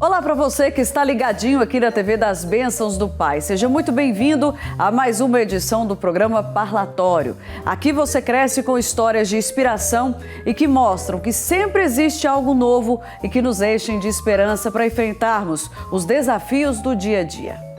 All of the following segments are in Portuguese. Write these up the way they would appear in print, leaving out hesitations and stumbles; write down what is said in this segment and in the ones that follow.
Olá para você que está ligadinho aqui na TV das Bênçãos do Pai. Seja muito bem-vindo a mais uma edição do programa Parlatório. Aqui você cresce com histórias de inspiração e que mostram que sempre existe algo novo e que nos enchem de esperança para enfrentarmos os desafios do dia a dia.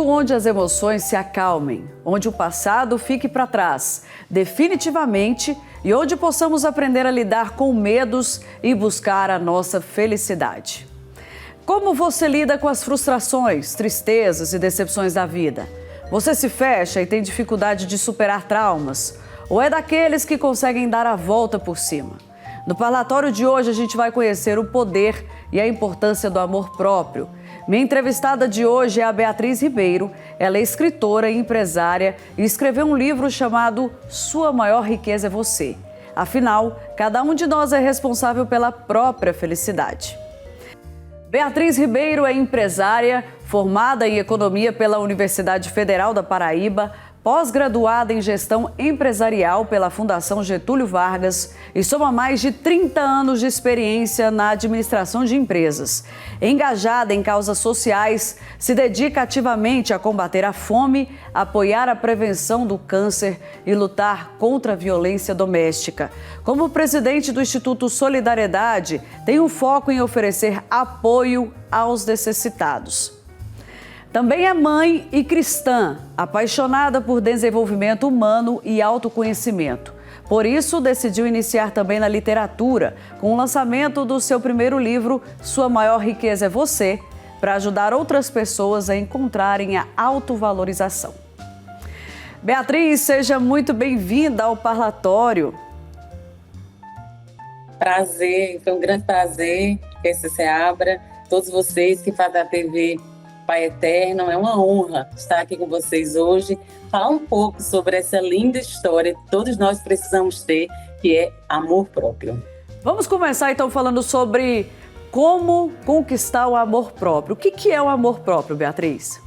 Onde as emoções se acalmem, onde o passado fique para trás, definitivamente, e onde possamos aprender a lidar com medos e buscar a nossa felicidade. Como você lida com as frustrações, tristezas e decepções da vida? Você se fecha e tem dificuldade de superar traumas? Ou é daqueles que conseguem dar a volta por cima? No parlatório de hoje a gente vai conhecer o poder e a importância do amor próprio. Minha entrevistada de hoje é a Beatriz Ribeiro. Ela é escritora e empresária e escreveu um livro chamado Sua Maior Riqueza é Você. Afinal, cada um de nós é responsável pela própria felicidade. Beatriz Ribeiro é empresária, formada em Economia pela Universidade Federal da Paraíba, pós-graduada em Gestão Empresarial pela Fundação Getúlio Vargas e soma mais de 30 anos de experiência na administração de empresas. Engajada em causas sociais, se dedica ativamente a combater a fome, apoiar a prevenção do câncer e lutar contra a violência doméstica. Como presidente do Instituto Solidariedade, tem um foco em oferecer apoio aos necessitados. Também é mãe e cristã, apaixonada por desenvolvimento humano e autoconhecimento. Por isso, decidiu iniciar também na literatura, com o lançamento do seu primeiro livro, Sua Maior Riqueza é Você, para ajudar outras pessoas a encontrarem a autovalorização. Beatriz, seja muito bem-vinda ao Parlatório. Prazer, foi um grande prazer que você abra. Todos vocês que fazem a TV Pai Eterno, é uma honra estar aqui com vocês hoje, falar um pouco sobre essa linda história que todos nós precisamos ter, que é amor próprio. Vamos começar então falando sobre como conquistar o amor próprio. O que é o amor próprio, Beatriz?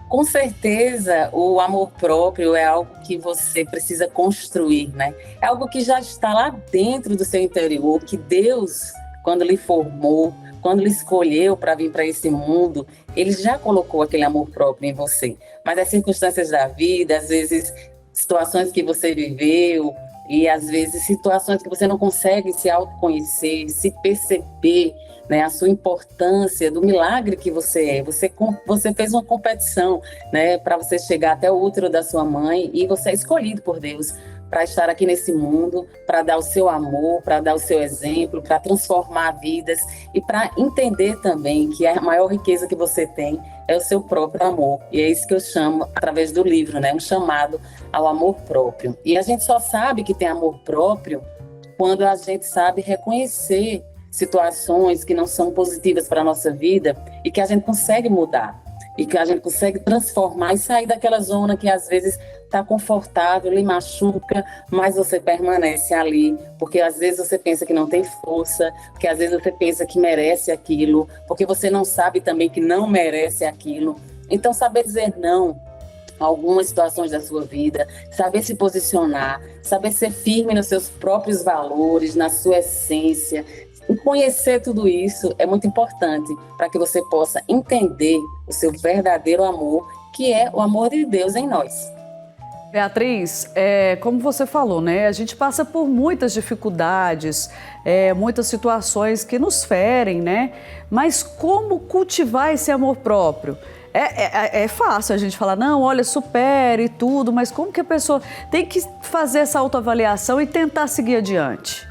Com certeza, o amor próprio é algo que você precisa construir, né? É algo que já está lá dentro do seu interior, que Deus, quando lhe formou, quando ele escolheu para vir para esse mundo, ele já colocou aquele amor próprio em você. Mas as circunstâncias da vida, às vezes situações que você viveu e às vezes situações que você não consegue se autoconhecer, se perceber, né, a sua importância do milagre que você é. Você fez uma competição, né, para você chegar até o útero da sua mãe e você é escolhido por Deus para estar aqui nesse mundo, para dar o seu amor, para dar o seu exemplo, para transformar vidas e para entender também que a maior riqueza que você tem é o seu próprio amor. E é isso que eu chamo, através do livro, né, um chamado ao amor próprio. E a gente só sabe que tem amor próprio quando a gente sabe reconhecer situações que não são positivas para a nossa vida e que a gente consegue mudar. E que a gente consegue transformar e sair daquela zona que às vezes está confortável, lhe machuca, mas você permanece ali, porque às vezes você pensa que não tem força, porque às vezes você pensa que merece aquilo, porque você não sabe também que não merece aquilo. Então, saber dizer não a algumas situações da sua vida, saber se posicionar, saber ser firme nos seus próprios valores, na sua essência. E conhecer tudo isso é muito importante para que você possa entender o seu verdadeiro amor, que é o amor de Deus em nós. Beatriz, como você falou, né? A gente passa por muitas dificuldades, muitas situações que nos ferem, né? Mas como cultivar esse amor próprio? É fácil a gente falar, não, olha, supere e tudo, mas como que a pessoa tem que fazer essa autoavaliação e tentar seguir adiante?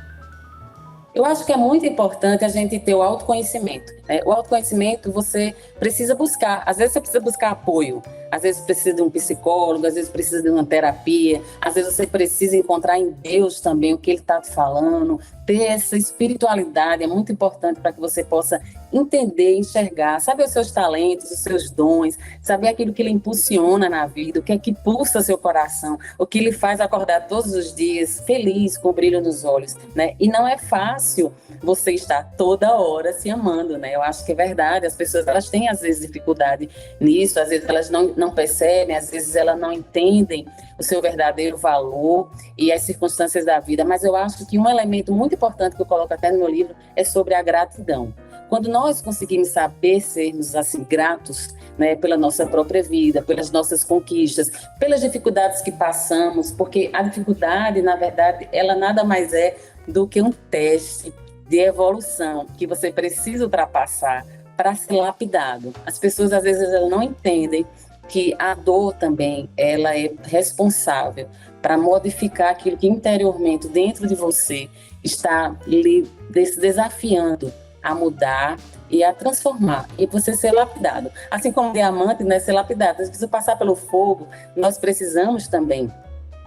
Eu acho que é muito importante a gente ter o autoconhecimento, né? O autoconhecimento você precisa buscar. Às vezes você precisa buscar apoio, às vezes precisa de um psicólogo, às vezes precisa de uma terapia, às vezes você precisa encontrar em Deus também o que Ele está te falando. Ter essa espiritualidade é muito importante para que você possa entender, enxergar, saber os seus talentos, os seus dons, saber aquilo que lhe impulsiona na vida, o que é que pulsa seu coração, o que lhe faz acordar todos os dias feliz, com brilho nos olhos, né? E não é fácil você estar toda hora se amando, né? Eu acho que é verdade, as pessoas elas têm às vezes dificuldade nisso, às vezes elas não percebem, às vezes elas não entendem o seu verdadeiro valor e as circunstâncias da vida, mas eu acho que um elemento muito importante que eu coloco até no meu livro é sobre a gratidão. Quando nós conseguimos saber sermos assim gratos, né, pela nossa própria vida, pelas nossas conquistas, pelas dificuldades que passamos, porque a dificuldade, na verdade, ela nada mais é do que um teste de evolução que você precisa ultrapassar para ser lapidado. As pessoas às vezes elas não entendem que a dor também ela é responsável para modificar aquilo que interiormente dentro de você está lhe desafiando a mudar e a transformar, e você ser lapidado. Assim como o diamante, né, ser lapidado. Se você passar pelo fogo, nós precisamos também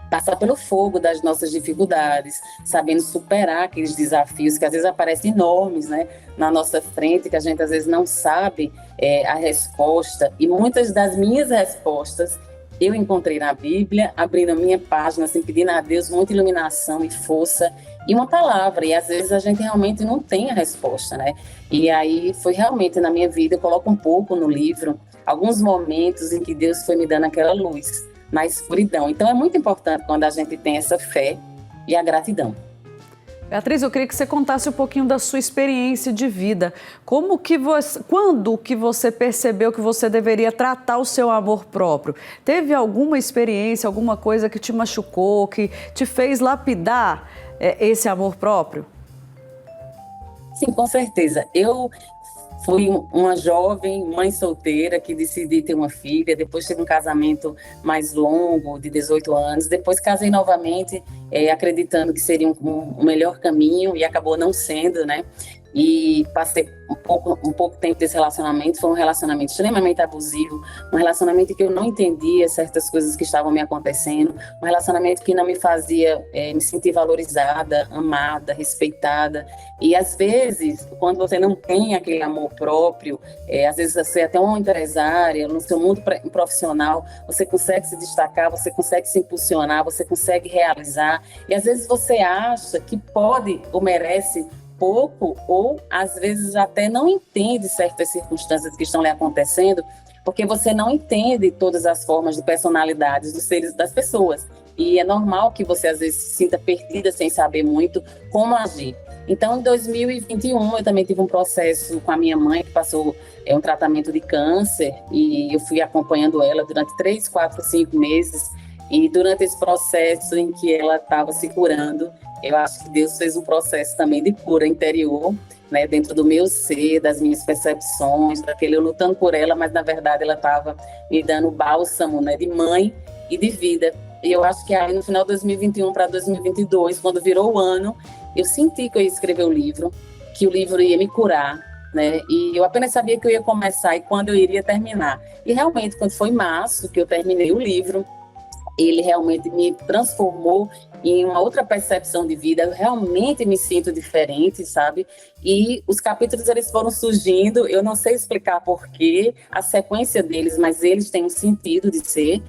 passar pelo fogo das nossas dificuldades, sabendo superar aqueles desafios que às vezes aparecem enormes, né, na nossa frente, que a gente às vezes não sabe a resposta. E muitas das minhas respostas eu encontrei na Bíblia, abrindo a minha página, assim, pedindo a Deus muita iluminação e força e uma palavra. E às vezes a gente realmente não tem a resposta, né? E aí foi realmente na minha vida, eu coloco um pouco no livro, alguns momentos em que Deus foi me dando aquela luz na escuridão. Então é muito importante quando a gente tem essa fé e a gratidão. Beatriz, eu queria que você contasse um pouquinho da sua experiência de vida. Quando que você percebeu que você deveria tratar o seu amor próprio? Teve alguma experiência, alguma coisa que te machucou, que te fez lapidar esse amor próprio? Sim, com certeza. Eu fui uma jovem mãe solteira que decidi ter uma filha, depois tive um casamento mais longo, de 18 anos, depois casei novamente, acreditando que seria um melhor caminho, e acabou não sendo, né? E passei um pouco tempo desse relacionamento, foi um relacionamento extremamente abusivo, um relacionamento que eu não entendia certas coisas que estavam me acontecendo, um relacionamento que não me fazia me sentir valorizada, amada, respeitada. E às vezes, quando você não tem aquele amor próprio, às vezes você é até uma empresária, no seu mundo profissional, você consegue se destacar, você consegue se impulsionar, você consegue realizar, e às vezes você acha que pode ou merece pouco, ou às vezes até não entende certas circunstâncias que estão lhe acontecendo, porque você não entende todas as formas de personalidades dos seres, das pessoas. E é normal que você às vezes se sinta perdida sem saber muito como agir. Então, em 2021, eu também tive um processo com a minha mãe, que passou um tratamento de câncer, e eu fui acompanhando ela durante 3, 4, 5 meses. E durante esse processo em que ela estava se curando, eu acho que Deus fez um processo também de cura interior, né, dentro do meu ser, das minhas percepções, daquele eu lutando por ela, mas na verdade ela estava me dando bálsamo, né, de mãe e de vida. E eu acho que aí no final de 2021 para 2022, quando virou o ano, eu senti que eu ia escrever o livro, que o livro ia me curar, né? E eu apenas sabia que eu ia começar e quando eu iria terminar. E realmente, quando foi em março que eu terminei o livro, ele realmente me transformou em uma outra percepção de vida. Eu realmente me sinto diferente, sabe? E os capítulos, eles foram surgindo, eu não sei explicar porquê, a sequência deles, mas eles têm um sentido de ser.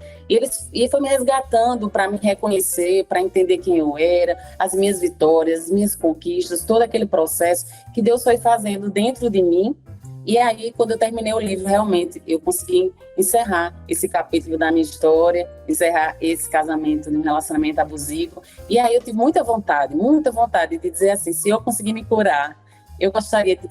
E foi me resgatando para me reconhecer, para entender quem eu era, as minhas vitórias, as minhas conquistas, todo aquele processo que Deus foi fazendo dentro de mim. E aí, quando eu terminei o livro, realmente, eu consegui encerrar esse capítulo da minha história, encerrar esse casamento num relacionamento abusivo. E aí eu tive muita vontade de dizer assim, se eu conseguir me curar, eu gostaria de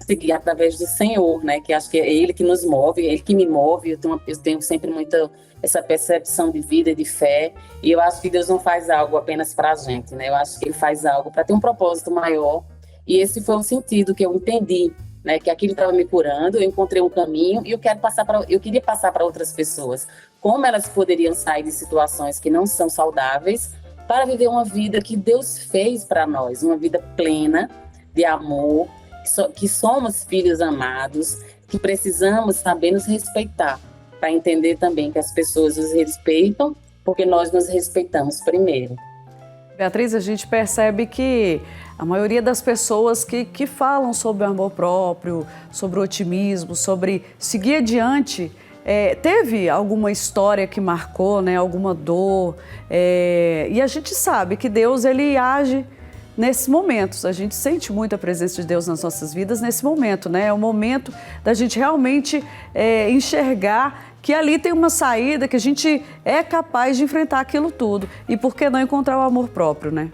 seguir através do Senhor, né? Que acho que é Ele que nos move, é Ele que me move. Eu tenho sempre muita essa percepção de vida e de fé. E eu acho que Deus não faz algo apenas para a gente, né? Eu acho que Ele faz algo para ter um propósito maior. E esse foi o sentido que eu entendi, né, que aquilo estava me curando, eu encontrei um caminho e eu queria passar para outras pessoas como elas poderiam sair de situações que não são saudáveis para viver uma vida que Deus fez para nós, uma vida plena de amor, que somos filhos amados, que precisamos saber nos respeitar, para entender também que as pessoas nos respeitam porque nós nos respeitamos primeiro. Beatriz, a gente percebe que a maioria das pessoas que falam sobre o amor próprio, sobre o otimismo, sobre seguir adiante, teve alguma história que marcou, né, alguma dor, e a gente sabe que Deus, ele age nesses momentos. A gente sente muito a presença de Deus nas nossas vidas nesse momento, né? É o momento da gente realmente enxergar que ali tem uma saída, que a gente é capaz de enfrentar aquilo tudo. E por que não encontrar o amor próprio, né?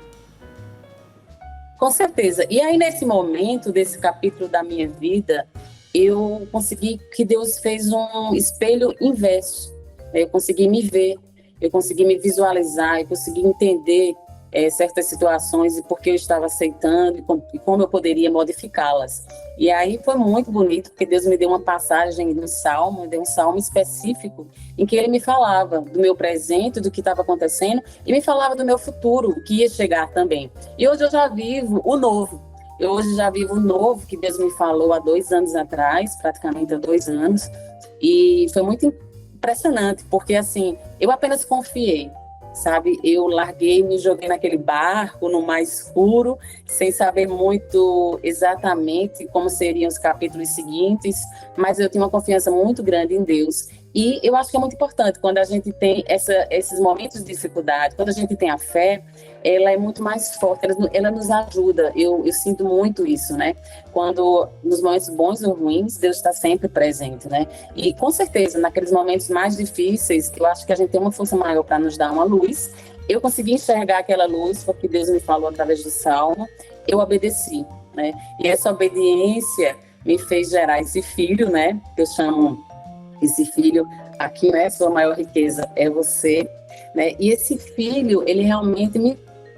Com certeza. E aí, nesse momento, desse capítulo da minha vida, eu consegui que Deus fez um espelho inverso. Eu consegui me ver, eu consegui me visualizar, eu consegui entender certas situações e por que eu estava aceitando e como eu poderia modificá-las. E aí foi muito bonito, porque Deus me deu uma passagem no Salmo, me deu um salmo específico, em que ele me falava do meu presente, do que estava acontecendo, e me falava do meu futuro, o que ia chegar também. E hoje eu já vivo o novo. Eu hoje já vivo o novo que Deus me falou há 2 anos atrás, praticamente há 2 anos, e foi muito impressionante, porque assim, eu apenas confiei. Sabe, eu larguei, me joguei naquele barco, no mar escuro, sem saber muito exatamente como seriam os capítulos seguintes, mas eu tinha uma confiança muito grande em Deus. E eu acho que é muito importante, quando a gente tem esses momentos de dificuldade, quando a gente tem a fé, ela é muito mais forte, ela nos ajuda. Eu sinto muito isso, né? Quando, nos momentos bons ou ruins, Deus está sempre presente, né? E, com certeza, naqueles momentos mais difíceis, eu acho que a gente tem uma força maior para nos dar uma luz. Eu consegui enxergar aquela luz, porque Deus me falou através do Salmo, eu obedeci, né? E essa obediência me fez gerar esse filho, né? Que eu chamo esse filho aqui, né? Sua maior riqueza é você, né? E esse filho, ele realmente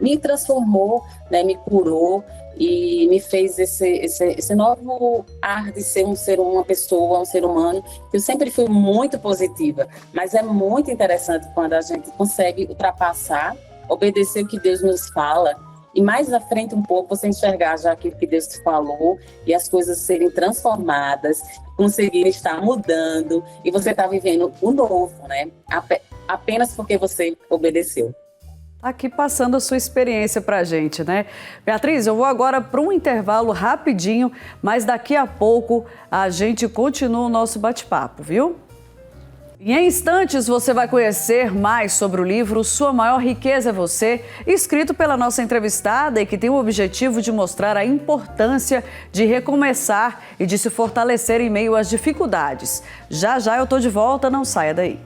me transformou, né? Me curou e me fez esse novo ar de ser uma pessoa, um ser humano. Eu sempre fui muito positiva, mas é muito interessante quando a gente consegue ultrapassar, obedecer o que Deus nos fala, e mais à frente um pouco você enxergar já aquilo que Deus te falou e as coisas serem transformadas, conseguirem estar mudando e você está vivendo o novo, né? Apenas porque você obedeceu. Aqui passando a sua experiência para a gente, né? Beatriz, eu vou agora para um intervalo rapidinho, mas daqui a pouco a gente continua o nosso bate-papo, viu? E em instantes você vai conhecer mais sobre o livro Sua Maior Riqueza é Você, escrito pela nossa entrevistada e que tem o objetivo de mostrar a importância de recomeçar e de se fortalecer em meio às dificuldades. Já já eu tô de volta, não saia daí.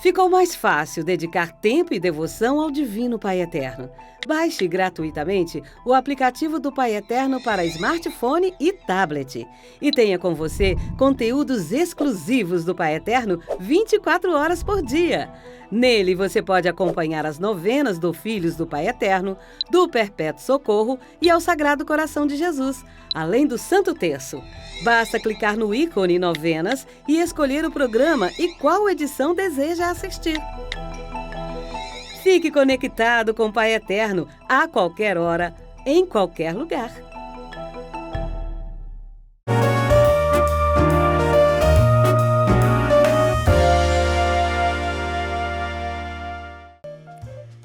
Ficou mais fácil dedicar tempo e devoção ao Divino Pai Eterno. Baixe gratuitamente o aplicativo do Pai Eterno para smartphone e tablet. E tenha com você conteúdos exclusivos do Pai Eterno 24 horas por dia. Nele você pode acompanhar as novenas do Filhos do Pai Eterno, do Perpétuo Socorro e ao Sagrado Coração de Jesus, além do Santo Terço. Basta clicar no ícone Novenas e escolher o programa e qual edição deseja assistir. Fique conectado com o Pai Eterno a qualquer hora, em qualquer lugar.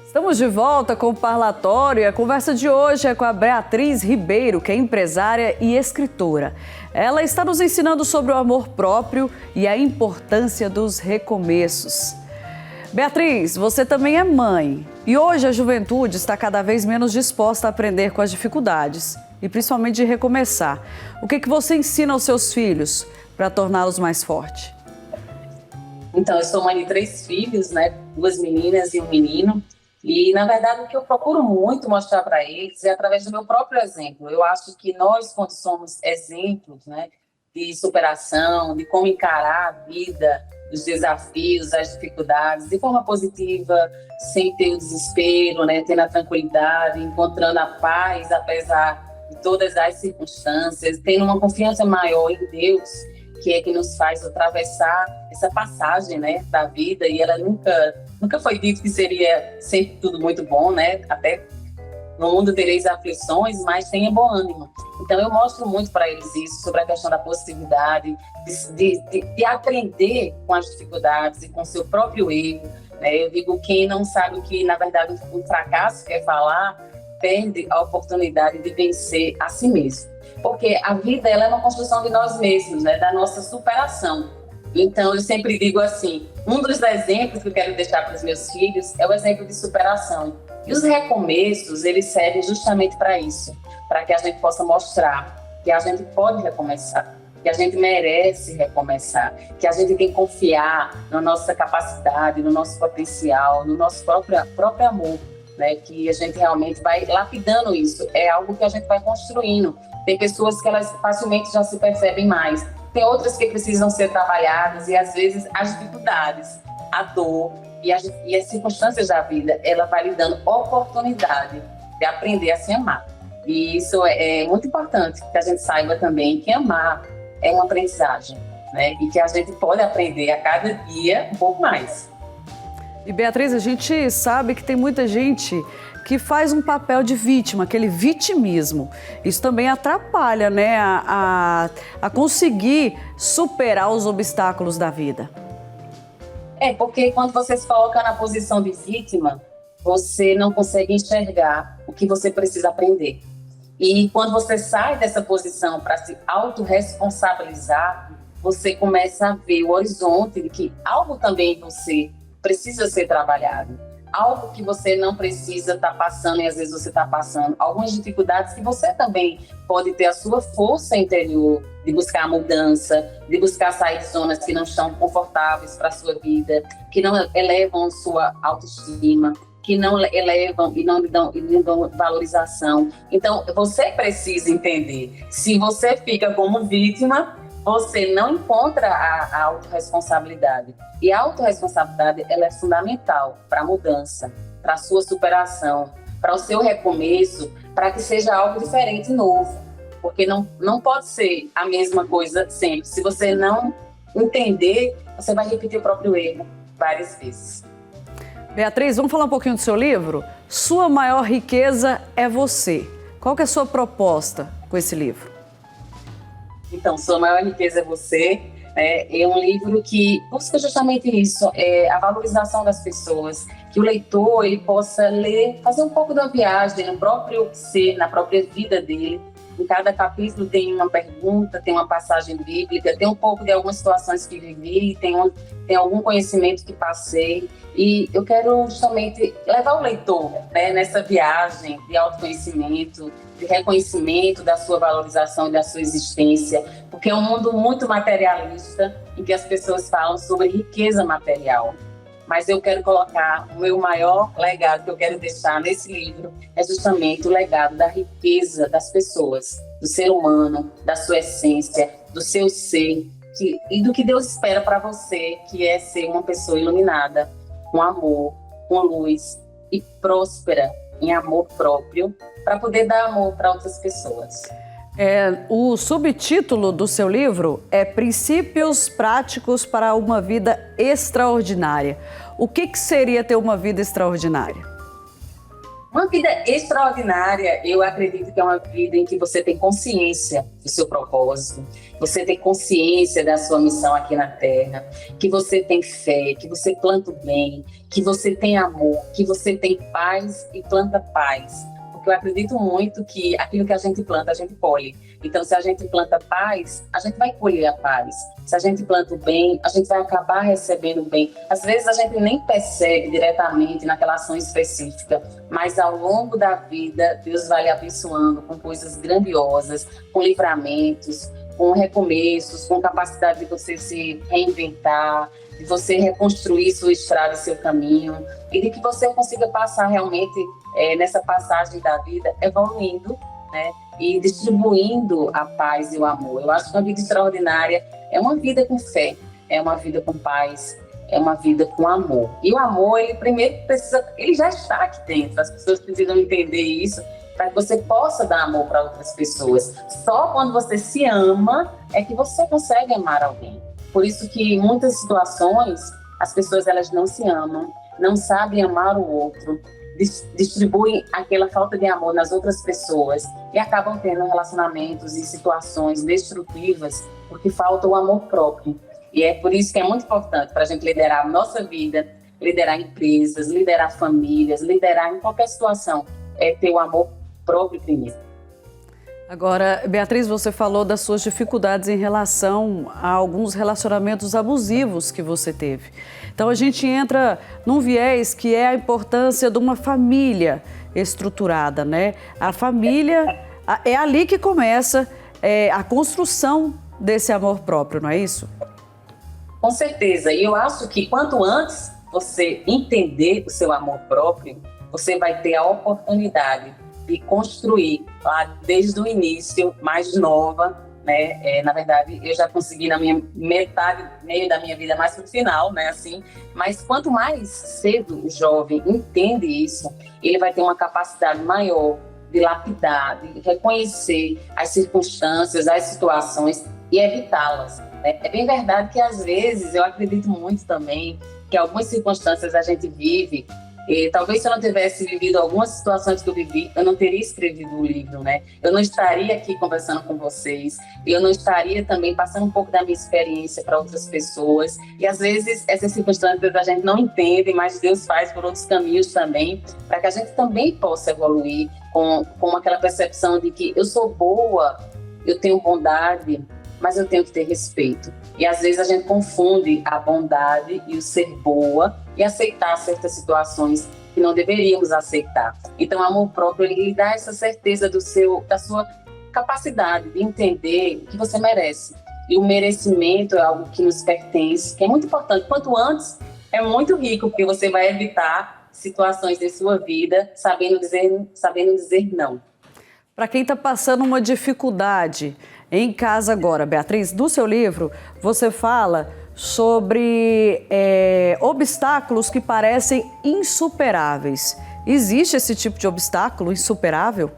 Estamos de volta com o Parlatório e a conversa de hoje é com a Beatriz Ribeiro, que é empresária e escritora. Ela está nos ensinando sobre o amor próprio e a importância dos recomeços. Beatriz, você também é mãe e hoje a juventude está cada vez menos disposta a aprender com as dificuldades e principalmente de recomeçar. O que você ensina aos seus filhos para torná-los mais fortes? Então, eu sou mãe de 3 filhos, né? 2 meninas e um menino. E, na verdade, o que eu procuro muito mostrar para eles é através do meu próprio exemplo. Eu acho que nós, quando somos exemplos, né, de superação, de como encarar a vida, os desafios, as dificuldades, de forma positiva, sem ter o desespero, né, tendo a tranquilidade, encontrando a paz, apesar de todas as circunstâncias, tendo uma confiança maior em Deus, que é que nos faz atravessar essa passagem, né, da vida, e ela nunca foi dito que seria sempre tudo muito bom, né, até no mundo tereis aflições, mas tenha bom ânimo. Então, eu mostro muito para eles isso, sobre a questão da possibilidade de aprender com as dificuldades e com o seu próprio erro. Né? Eu digo, quem não sabe o que, na verdade, um fracasso quer falar, perde a oportunidade de vencer a si mesmo. Porque a vida ela é uma construção de nós mesmos, né? Da nossa superação. Então, eu sempre digo assim, um dos exemplos que eu quero deixar para os meus filhos é o exemplo de superação. E os recomeços, eles servem justamente para isso, para que a gente possa mostrar que a gente pode recomeçar, que a gente merece recomeçar, que a gente tem que confiar na nossa capacidade, no nosso potencial, no nosso próprio amor, né? Que a gente realmente vai lapidando isso. É algo que a gente vai construindo. Tem pessoas que elas facilmente já se percebem mais. Tem outras que precisam ser trabalhadas e, às vezes, as dificuldades, a dor e as circunstâncias da vida, ela vai lhe dando oportunidade de aprender a se amar. E isso é muito importante, que a gente saiba também que amar é uma aprendizagem, né? E que a gente pode aprender a cada dia um pouco mais. E, Beatriz, a gente sabe que tem muita gente que faz um papel de vítima, aquele vitimismo. Isso também atrapalha, né, a conseguir superar os obstáculos da vida. Porque quando você se coloca na posição de vítima, você não consegue enxergar o que você precisa aprender. E quando você sai dessa posição para se autorresponsabilizar, você começa a ver o horizonte de que algo também em você precisa ser trabalhado. Algo que você não precisa estar passando e às vezes você está passando. Algumas dificuldades que você também pode ter a sua força interior de buscar a mudança, de buscar sair de zonas que não estão confortáveis para a sua vida, que não elevam sua autoestima, que não elevam e não lhe dão valorização. Então, você precisa entender. Se você fica como vítima, você não encontra a autorresponsabilidade. E a autorresponsabilidade, ela é fundamental para a mudança, para a sua superação, para o seu recomeço, para que seja algo diferente e novo. Porque não pode ser a mesma coisa sempre. Se você não entender, você vai repetir o próprio erro várias vezes. Beatriz, vamos falar um pouquinho do seu livro? Sua maior riqueza é você. Qual que é a sua proposta com esse livro? Então, Sua Maior Riqueza é Você, é um livro que busca justamente isso, a valorização das pessoas, que o leitor ele possa ler, fazer um pouco da viagem no próprio ser, na própria vida dele. Em cada capítulo tem uma pergunta, tem uma passagem bíblica, tem um pouco de algumas situações que vivi, tem algum conhecimento que passei. E eu quero justamente levar o leitor, né, nessa viagem de autoconhecimento, de reconhecimento da sua valorização e da sua existência, porque é um mundo muito materialista em que as pessoas falam sobre riqueza material. Mas eu quero colocar o meu maior legado que eu quero deixar nesse livro é justamente o legado da riqueza das pessoas, do ser humano, da sua essência, do seu ser e do que Deus espera para você, que é ser uma pessoa iluminada, com amor, com luz e próspera em amor próprio, para poder dar amor para outras pessoas. O subtítulo do seu livro é Princípios Práticos para uma Vida Extraordinária. O que seria ter uma vida extraordinária? Uma vida extraordinária, eu acredito que é uma vida em que você tem consciência do seu propósito, você tem consciência da sua missão aqui na Terra, que você tem fé, que você planta o bem, que você tem amor, que você tem paz e planta paz. Porque eu acredito muito que aquilo que a gente planta, a gente colhe. Então, se a gente planta paz, a gente vai colher a paz. Se a gente planta o bem, a gente vai acabar recebendo o bem. Às vezes, a gente nem percebe diretamente naquela ação específica, mas ao longo da vida, Deus vai lhe abençoando com coisas grandiosas, com livramentos, com recomeços, com capacidade de você se reinventar, de você reconstruir sua estrada e seu caminho, e de que você consiga passar realmente nessa passagem da vida evoluindo, né, e distribuindo a paz e o amor. Eu acho que uma vida extraordinária é uma vida com fé, é uma vida com paz, é uma vida com amor. E o amor, ele já está aqui dentro, as pessoas precisam entender isso, para que você possa dar amor para outras pessoas. Só quando você se ama é que você consegue amar alguém. Por isso que em muitas situações as pessoas elas não se amam, não sabem amar o outro distribuem aquela falta de amor nas outras pessoas e acabam tendo relacionamentos e situações destrutivas porque falta o amor próprio. E é por isso que é muito importante para a gente liderar a nossa vida, liderar empresas, liderar famílias, liderar em qualquer situação, é ter o amor próprio primeiro. Agora, Beatriz, você falou das suas dificuldades em relação a alguns relacionamentos abusivos que você teve. Então, a gente entra num viés que é a importância de uma família estruturada, né? A família, é ali que começa a construção desse amor próprio, não é isso? Com certeza. E eu acho que quanto antes você entender o seu amor próprio, você vai ter a oportunidade de construir lá desde o início, mais nova, né? Na verdade, eu já consegui na minha metade, meio da minha vida, mais pro final, né? Assim, mas quanto mais cedo o jovem entende isso, ele vai ter uma capacidade maior de lapidar, de reconhecer as circunstâncias, as situações e evitá-las, né? É bem verdade que às vezes, eu acredito muito também, que algumas circunstâncias a gente vive. E talvez se eu não tivesse vivido algumas situações que eu vivi, eu não teria escrevido o livro, né? Eu não estaria aqui conversando com vocês, eu não estaria também passando um pouco da minha experiência para outras pessoas. E às vezes essas circunstâncias a gente não entende, mas Deus faz por outros caminhos também, para que a gente também possa evoluir com aquela percepção de que eu sou boa, eu tenho bondade, mas eu tenho que ter respeito. E às vezes a gente confunde a bondade e o ser boa e aceitar certas situações que não deveríamos aceitar. Então, o amor próprio, ele lhe dá essa certeza da sua capacidade de entender o que você merece. E o merecimento é algo que nos pertence, que é muito importante. Quanto antes, é muito rico, porque você vai evitar situações em sua vida sabendo dizer não. Para quem está passando uma dificuldade em casa agora, Beatriz, no seu livro, você fala sobre obstáculos que parecem insuperáveis. Existe esse tipo de obstáculo insuperável?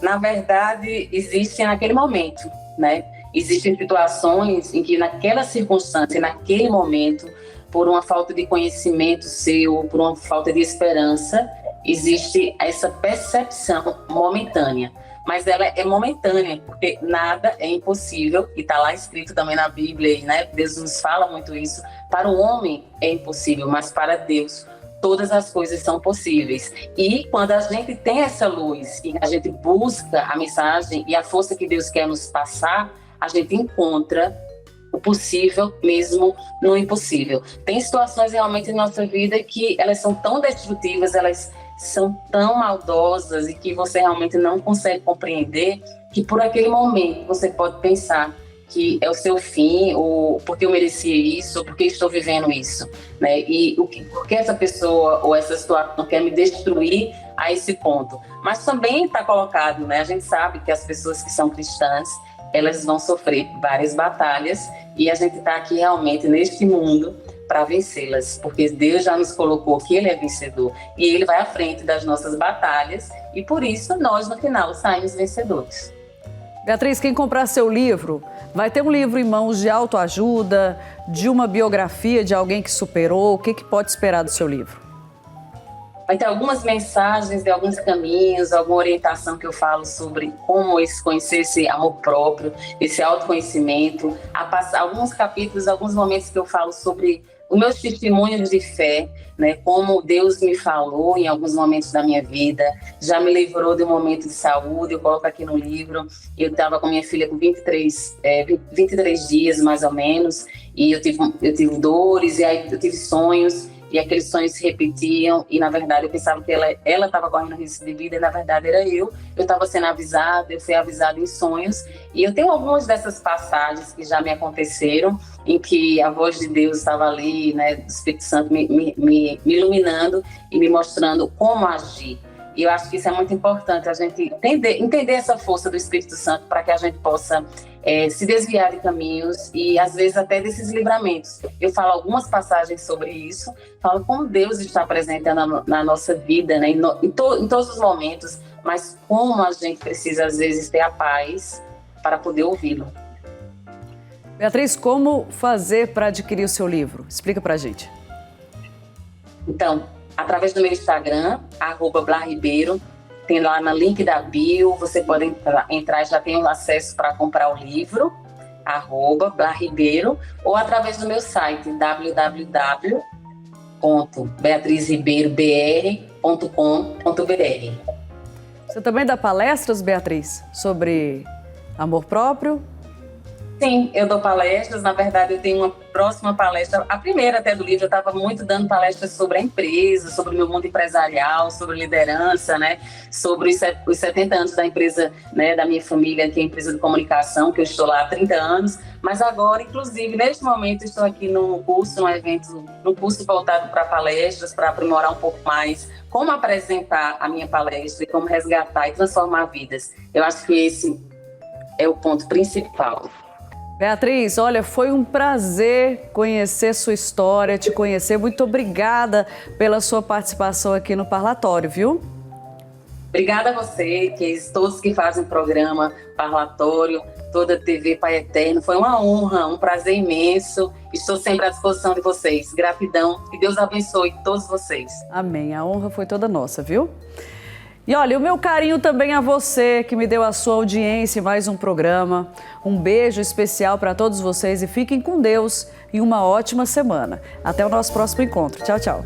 Na verdade, existe naquele momento, né? Existem situações em que naquela circunstância, naquele momento, por uma falta de conhecimento seu, por uma falta de esperança, existe essa percepção momentânea. Mas ela é momentânea, porque nada é impossível, e está lá escrito também na Bíblia, né? Deus nos fala muito isso. Para o homem é impossível, mas para Deus todas as coisas são possíveis. E quando a gente tem essa luz, e a gente busca a mensagem e a força que Deus quer nos passar, a gente encontra o possível mesmo no impossível. Tem situações realmente em nossa vida que elas são tão destrutivas, elas são tão maldosas e que você realmente não consegue compreender, que por aquele momento você pode pensar que é o seu fim, ou porque eu merecia isso, ou porque estou vivendo isso, né? E porque essa pessoa ou essa situação quer me destruir a esse ponto. Mas também está colocado, né? A gente sabe que as pessoas que são cristãs, elas vão sofrer várias batalhas, e a gente está aqui realmente neste mundo para vencê-las, porque Deus já nos colocou que Ele é vencedor e Ele vai à frente das nossas batalhas, e por isso nós no final saímos vencedores. Beatriz, quem comprar seu livro vai ter um livro em mãos de autoajuda, de uma biografia de alguém que superou. O que pode esperar do seu livro? Vai ter algumas mensagens de alguns caminhos, alguma orientação que eu falo sobre como conhecer esse amor próprio, esse autoconhecimento. Alguns capítulos, alguns momentos que eu falo sobre os meus testemunhos de fé, né? Como Deus me falou em alguns momentos da minha vida, já me livrou de um momento de saúde. Eu coloco aqui no livro. Eu estava com minha filha com 23 dias, mais ou menos, e eu tive dores, e aí eu tive sonhos, e aqueles sonhos se repetiam, e na verdade eu pensava que ela estava correndo risco de vida, e na verdade era eu estava sendo avisada, eu fui avisada em sonhos, e eu tenho algumas dessas passagens que já me aconteceram, em que a voz de Deus estava ali, né, o Espírito Santo me iluminando e me mostrando como agir. E eu acho que isso é muito importante, a gente entender essa força do Espírito Santo para que a gente possa se desviar de caminhos e, às vezes, até desses livramentos. Eu falo algumas passagens sobre isso, falo como Deus está presente na nossa vida, né, em todos os momentos, mas como a gente precisa, às vezes, ter a paz para poder ouvi-lo. Beatriz, como fazer para adquirir o seu livro? Explica para a gente. Então, através do meu Instagram, @BlaRibeiro. Tem lá no link da bio, você pode entrar, já tem o acesso para comprar o livro, @BlaRibeiro, ou através do meu site, www.beatrizribeirobr.com.br. Você também dá palestras, Beatriz, sobre amor próprio? Sim, eu dou palestras. Na verdade, eu tenho uma próxima palestra, a primeira até do livro. Eu estava muito dando palestras sobre a empresa, sobre o meu mundo empresarial, sobre liderança, né? Sobre os 70 anos da empresa, né? Da minha família, que é a empresa de comunicação, que eu estou lá há 30 anos. Mas agora, inclusive, neste momento, estou aqui num curso, num curso voltado para palestras, para aprimorar um pouco mais como apresentar a minha palestra e como resgatar e transformar vidas. Eu acho que esse é o ponto principal. Beatriz, olha, foi um prazer conhecer sua história, te conhecer. Muito obrigada pela sua participação aqui no Parlatório, viu? Obrigada a você, todos que fazem o programa Parlatório, toda a TV Pai Eterno. Foi uma honra, um prazer imenso. Estou sempre à disposição de vocês. Gratidão. Que Deus abençoe todos vocês. Amém. A honra foi toda nossa, viu? E olha, o meu carinho também a você que me deu a sua audiência em mais um programa. Um beijo especial para todos vocês e fiquem com Deus e uma ótima semana. Até o nosso próximo encontro. Tchau, tchau.